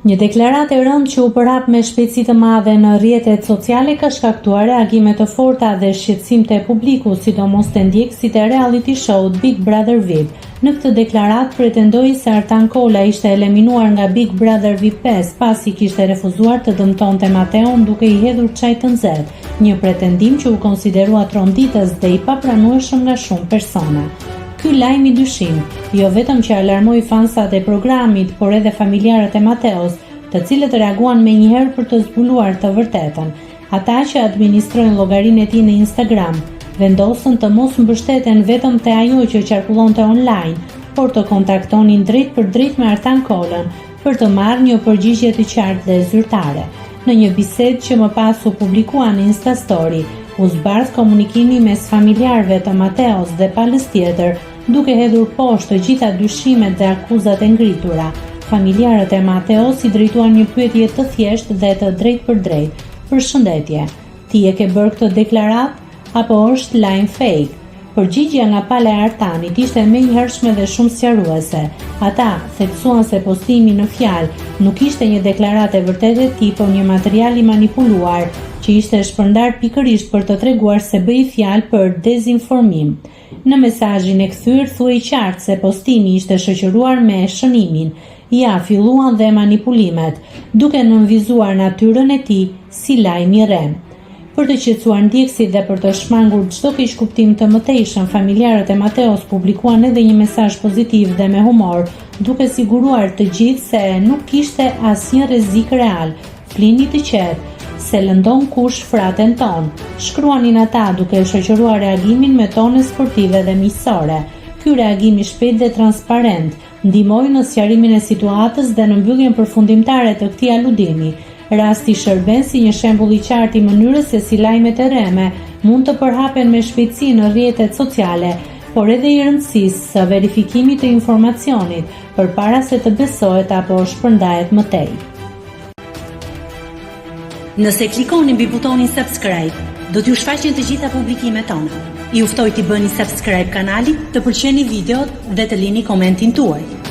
Një deklaratë e rëndë që u përhap me shpejtësi të madhe në rrjetet sociale ka shkaktuar reagime të forta dhe shqetësim te publiku, sidomos te ndjekësit e reality show-t Big Brother VIP. Në këtë deklaratë pretendoi se Artan Kola ishte eliminuar nga Big Brother VIP 5 pasi kishte refuzuar të dëmtonte Mateon duke i hedhur çaj të nxehtë, një pretendim që u konsiderua tronditës dhe i papranueshëm nga shumë persona. Ky lajm i dyshim, jo vetëm që alarmoi fansat e programit, por edhe familjarët e Mateos, të cilët reaguan menjëherë për të zbuluar të vërtetën. Ata që administrojnë llogarinë e tij në Instagram vendosën të mos mbështeten vetëm te ajo që qarkullonte online, por të kontaktonin drejt për drejt me Artan Kolën për të marrë një përgjigje të qartë dhe zyrtare. Në një bisedë që më pas u publikua në Insta Story, u zbardh komunikimi mes familjarëve të Mateos dhe palës tjetër, duke hedhur poshtë të gjitha dyshimet dhe akuzat e ngritura. Familjarët e Mateos i drejtuan një pyetje të thjeshtë dhe të drejtë për drejtë. Përshëndetje, ti e ke bërë këtë deklaratë apo është lajm fake? Përgjigjja nga pala e Artanit ishte menjëhershme dhe shumë sqaruese. Ata theksuan se postimi në fjalë nuk ishte një deklaratë e vërtetë e tij, por një material i manipuluar që ishte shpërndar pikërisht për të treguar se bëi fjalë për dezinformim. Në mesazhin e kthyer thuhej qartë se postimi ishte shoqëruar me shënimin. Ja, filluan dhe manipulimet, duke nënvizuar natyrën e tij si lajm i rrem. Për të qetësuar ndjekësit dhe për të shmangur çdo keq kuptim të mëtejshëm, familjarët e Mateos publikuan edhe një mesazh pozitiv dhe me humor, duke siguruar të gjithë se nuk kishte asnjë rrezik real. Flini të qetë, se lëndon kush fraten ton, shkruanin ata duke shoqëruar reagimin me tone sportive dhe miqësore. Ky reagim i shpejtë dhe transparent ndihmoi në sqarimin e situatës dhe në mbylljen përfundimtare të këtij aludimi. Rasti shërben si një shembull i qartë i mënyrës se si lajmet e rreme mund të përhapen me shpejtësi në rrjetet sociale, por edhe i rëndësisë së verifikimit të informacionit përpara se të besohet apo shpërndahet më tej. Nëse klikoni mbi butonin subscribe, do t'ju shfaqen të gjitha publikimet tona. Ju ftoj t'i bëni subscribe kanalit, të pëlqeni videot dhe të lini komentin tuaj.